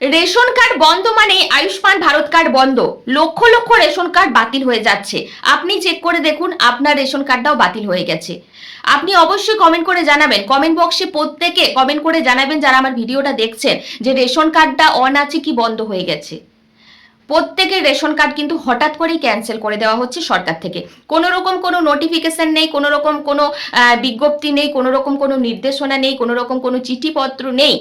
Ration card বন্ধ মানে Ayushman Bharat card বন্ধ। লক্ষ লক্ষ রেশন কার্ড বাতিল হয়ে যাচ্ছে। আপনি চেক করে দেখুন আপনার রেশন কার্ডটাও বাতিল হয়ে গেছে। আপনি অবশ্যই কমেন্ট করে জানাবেন, কমেন্ট বক্সে প্রত্যেকে কমেন্ট করে জানাবেন যারা আমার ভিডিওটা দেখছেন যে রেশন কার্ডটা অন আছে কি বন্ধ হয়ে গেছে। প্রত্যেকের রেশন কার্ড কিন্তু হঠাৎ করেই ক্যান্সেল করে দেওয়া হচ্ছে সরকার থেকে। কোনো রকম কোনো নোটিফিকেশন নেই, কোনো রকম কোনো বিজ্ঞপ্তি নেই, কোনো রকম কোনো নির্দেশনা নেই, কোনো রকম কোনো চিঠিপত্র নেই।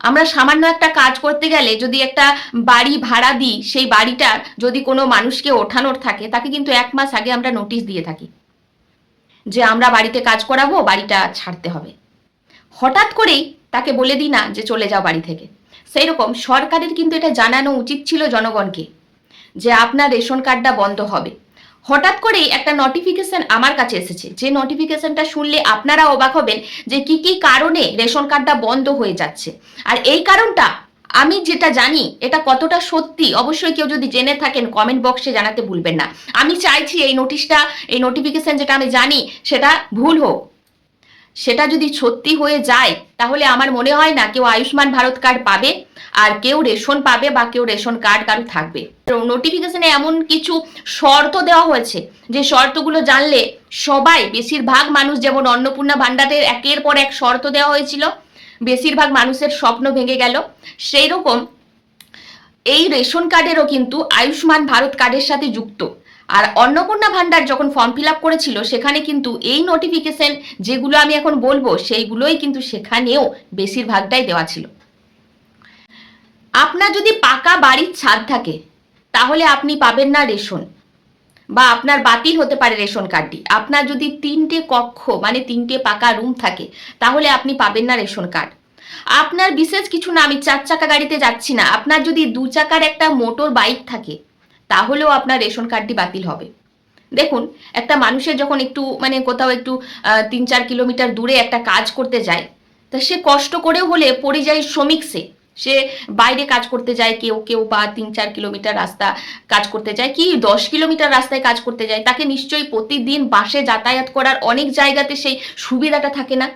আমরা সামান্য একটা কাজ করতে গেলে যদি একটা বাড়ি ভাড়া দিই, সেই বাড়িটার যদি কোনো মানুষকে ওঠানোর থাকে তাকে কিন্তু 1 মাস আগে আমরা নোটিশ দিয়ে থাকি যে আমরা বাড়িতে কাজ করাবো, বাড়িটা ছাড়তে হবে। হঠাৎ করেই তাকে বলে দিই না যে চলে যাও বাড়ি থেকে। সেই রকম সরকারের কিন্তু এটা জানানো উচিত ছিল জনগণকে যে আপনার রেশন কার্ডটা বন্ধ হবে। হঠাৎ করেই একটা নোটিফিকেশন আমার কাছে এসেছে, যে নোটিফিকেশনটা শুনলে আপনারা অবাক হবেন যে কি কি কারণে রেশন কার্ডটা বন্ধ হয়ে যাচ্ছে। আর এই কারণটা আমি যেটা জানি এটা কতটা সত্যি অবশ্যই কেউ যদি জেনে থাকেন কমেন্ট বক্সে জানাতে ভুলবেন না। আমি চাইছি এই নোটিশটা, এই নোটিফিকেশন যেটা আমি জানি সেটা ভুল হোক। সেটা যদি সত্যি হয়ে যায় তাহলে আমার মনে হয় না কেউ আয়ুষ্মান ভারত কার্ড পাবে, আর কেউ রেশন পাবে বা কেউ রেশন কার্ড কারো থাকবে। নোটিফিকেশনে এমন কিছু শর্ত দেওয়া হয়েছে যে শর্তগুলো জানলে সবাই, বেশিরভাগ মানুষ, যেমন অন্নপূর্ণা ভান্ডারের একের পর এক শর্ত দেওয়া হয়েছিল, বেশিরভাগ মানুষের স্বপ্ন ভেঙে গেল। সেই রকম এই রেশন কার্ডেরও কিন্তু আয়ুষ্মান ভারত কার্ডের সাথে যুক্ত। আর অন্নপূর্ণা ভান্ডার যখন ফর্ম ফিল আপ করেছিল সেখানে কিন্তু এই নোটিফিকেশন যেগুলো আমি এখন বলবো সেইগুলোই কিন্তু সেখানেও বেশিরভাগটাই দেওয়া ছিল। আপনার যদি পাকা বাড়ির ছাদ থাকে তাহলে আপনি পাবেন না রেশন, বা আপনার বাতিল হতে পারে রেশন কার্ডটি। আপনার যদি 3টে কক্ষ মানে 3টে পাকা রুম থাকে তাহলে আপনি পাবেন না রেশন কার্ড। আপনার বিশেষ কিছু না, আমি 4 চাকা গাড়িতে যাচ্ছি না, আপনার যদি 2 চাকার একটা মোটর বাইক থাকে তাহলেও আপনার রেশন কার্ডটি বাতিল হবে। দেখুন, একটা মানুষের যখন একটু মানে কোথাও একটু 3-4 কিলোমিটার দূরে একটা কাজ করতে যায়, তা সে কষ্ট করেও হলে পরিযায়ী শ্রমিক, সে বাইরে কাজ করতে যায়, কেউ কেউ বা 3-4 কিলোমিটার রাস্তা কাজ করতে যায়, কি 10 কিলোমিটার রাস্তায় কাজ করতে যায়, তাকে নিশ্চয়ই প্রতিদিন বাসে যাতায়াত করার অনেক জায়গাতে সেই সুবিধাটা থাকে না।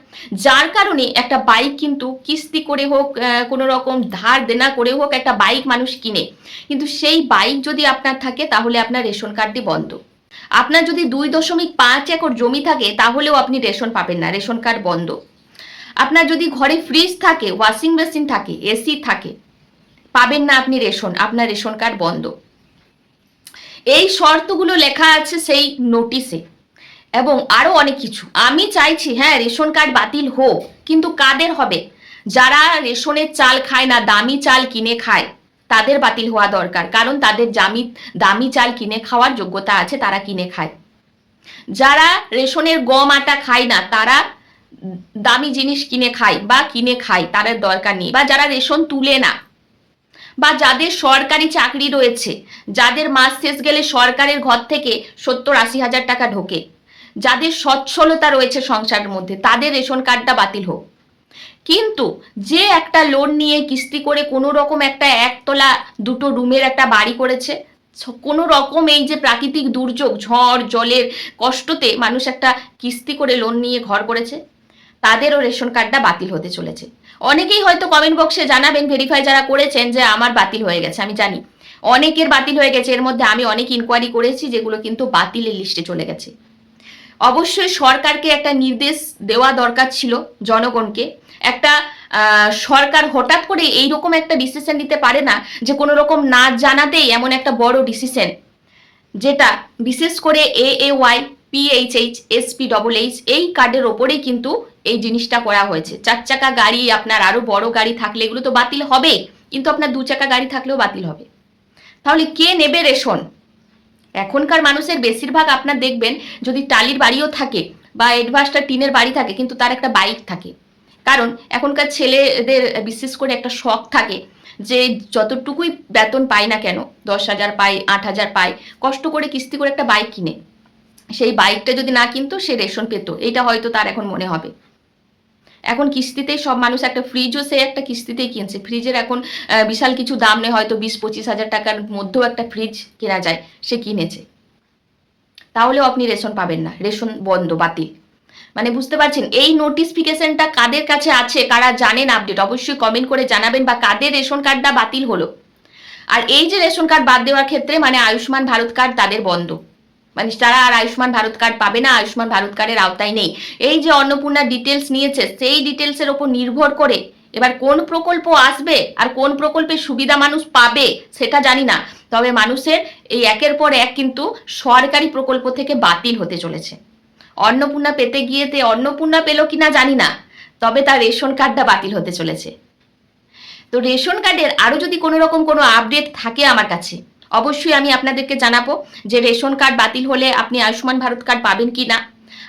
যার কারণে একটা বাইক কিন্তু কিস্তি করে হোক, কোনো রকম ধার দেনা করে হোক একটা বাইক মানুষ কিনে, কিন্তু সেই বাইক যদি আপনার থাকে তাহলে আপনার রেশন কার্ডটি বন্ধ। আপনার যদি 2.5 একর জমি থাকে তাহলেও আপনি রেশন পাবেন না, রেশন কার্ড বন্ধ। আপনার যদি ঘরে ফ্রিজ থাকে, ওয়াশিং মেশিন থাকে, এসি থাকে, পাবেন না আপনি রেশন, আপনার রেশন কার্ড বন্ধ। এই শর্তগুলো লেখা আছে সেই নোটিশে, এবং আরো অনেক কিছু। আমি চাইছি হ্যাঁ রেশন কার্ড বাতিল হোক, কিন্তু কাদের হবে? যারা রেশনের চাল খায় না, দামি চাল কিনে খায়, তাদের বাতিল হওয়া দরকার, কারণ তাদের দামি চাল কিনে খাওয়ার যোগ্যতা আছে, তারা কিনে খায়। যারা রেশনের গম আটা খায় না, তারা দামি জিনিস কিনে খায় বা কিনে খায়, তাদের দরকার নেই। বা যারা রেশন তুলে না, বা যাদের সরকারি চাকরি রয়েছে, যাদের মাস শেষ গেলে সরকারের ঘর থেকে 70-80 হাজার টাকা ঢোকে, যাদের সচ্ছলতা রয়েছে সংসারের মধ্যে, তাদের রেশন কার্ডটা বাতিল হোক। কিন্তু যে একটা লোন নিয়ে কিস্তি করে কোনো রকম একটা 1 তলা 2টো রুমের একটা বাড়ি করেছে, কোনো রকম এই যে প্রাকৃতিক দুর্যোগ, ঝড় জলের কষ্টতে মানুষ একটা কিস্তি করে লোন নিয়ে ঘর করেছে, তাদেরও রেশন কার্ডটা বাতিল হতে চলেছে। অনেকেই হয়তো কমেন্ট বক্সে জানাবেন, ভেরিফাই যারা করেছেন, যে আমার বাতিল হয়ে গেছে। আমি জানি অনেকের বাতিল হয়ে গেছে, এর মধ্যে আমি অনেক ইনকোয়ারি করেছি যেগুলো কিন্তু বাতিলের লিস্টে চলে গেছে। অবশ্যই সরকারকে একটা নির্দেশ দেওয়া দরকার ছিল জনগণকে। একটা সরকার হঠাৎ করে এইরকম একটা ডিসিশন নিতে পারে না যে কোনো রকম না জানাতেই এমন একটা বড় ডিসিশন, যেটা বিশেষ করে AAY PHH SPHH এই কার্ডের ওপরেই কিন্তু এই জিনিসটা করা হয়েছে। 4 চাকা গাড়ি, আপনার আরো বড় গাড়ি থাকলে এগুলো তো বাতিল হবে, কিন্তু আপনার 2 চাকা গাড়ি থাকলেও বাতিল হবে। তাহলে কে নেবে রেশন? এখনকার মানুষের বেশিরভাগ আপনার দেখবেন যদি টালির বাড়িও থাকে বা এডভাস্টার টিনের বাড়ি থাকে, কিন্তু তার একটা বাইক থাকে। কারণ এখনকার ছেলেদের বিশেষ করে একটা শখ থাকে যে যতটুকুই বেতন পায় না কেন, 10,000 পায়, 8,000 পায়, কষ্ট করে কিস্তি করে একটা বাইক কিনে, সেই বাইকটা যদি না কিনতো সে রেশন পেত, এটা হয়তো তার এখন মনে হবে। এখন কিস্তিতেই সব মানুষ, একটা ফ্রিজও সে একটা কিস্তিতেই কিনছে। ফ্রিজের এখন বিশাল কিছু দাম নেই, হয়তো 20-25 হাজার টাকার মধ্যেও একটা ফ্রিজ কেনা যায়, সে কিনেছে। তাহলেও আপনি রেশন পাবেন না, রেশন বন্ধ, বাতিল। মানে বুঝতে পারছেন এই নোটিফিকেশনটা কাদের কাছে আছে, কারা জানেন আপডেট, অবশ্যই কমেন্ট করে জানাবেন, বা কাদের রেশন কার্ডটা বাতিল হলো। আর এই যে রেশন কার্ড বাদ দেওয়ার ক্ষেত্রে মানে আয়ুষ্মান ভারত কার্ড তাদের বন্ধ, মানে তারা আর আয়ুষ্মান ভারত কার্ড পাবে না, আয়ুষ্মান ভারত কার্ডের আওতায় নেই। এই যে অন্নপূর্ণা ডিটেলস নিয়েছে সেই ডিটেলসের ওপর নির্ভর করে এবার কোন প্রকল্প আসবে আর কোন প্রকল্পের সুবিধা মানুষ পাবে সেটা জানি না, তবে মানুষের এই একের পর এক কিন্তু সরকারি প্রকল্প থেকে বাতিল হতে চলেছে। অন্নপূর্ণা পেতে গিয়েতে অন্নপূর্ণা পেল কিনা জানি না, তবে তার রেশন কার্ডটা বাতিল হতে চলেছে। তো রেশন কার্ডের আরও যদি কোনো রকম কোনো আপডেট থাকে আমার কাছে, অবশ্যই আমি আপনাদেরকে জানাবো যে রেশন কার্ড বাতিল হলে আপনি আয়ুষ্মান ভারত কার্ড পাবেন কি না,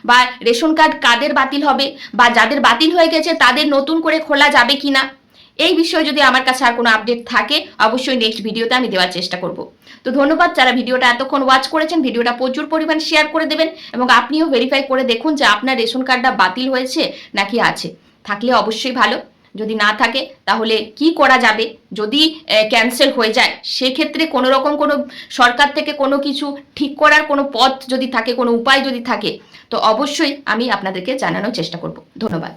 বা রেশন কার্ড কাদের বাতিল হবে, বা যাদের বাতিল হয়ে গেছে তাদের নতুন করে খোলা যাবে কি না, এই বিষয়ে যদি আমার কাছে আর কোনো আপডেট থাকে অবশ্যই নেক্সট ভিডিওতে আমি দেওয়ার চেষ্টা করব। তো ধন্যবাদ যারা ভিডিওটা এতক্ষণ ওয়াচ করেছেন, ভিডিওটা প্রচুর পরিমাণ শেয়ার করে দেবেন এবং আপনিও ভেরিফাই করে দেখুন যে আপনার রেশন কার্ডটা বাতিল হয়েছে নাকি আছে। থাকলে অবশ্যই ভালো, যদি না থাকে তাহলে কি করা যাবে, যদি ক্যান্সেল হয়ে যায় সেক্ষেত্রে কোনো রকম কোনো সরকার থেকে কোনো কিছু ঠিক করার কোনো পথ যদি থাকে, কোনো উপায় যদি থাকে, তো অবশ্যই আমি আপনাদেরকে জানানোর চেষ্টা করব। ধন্যবাদ।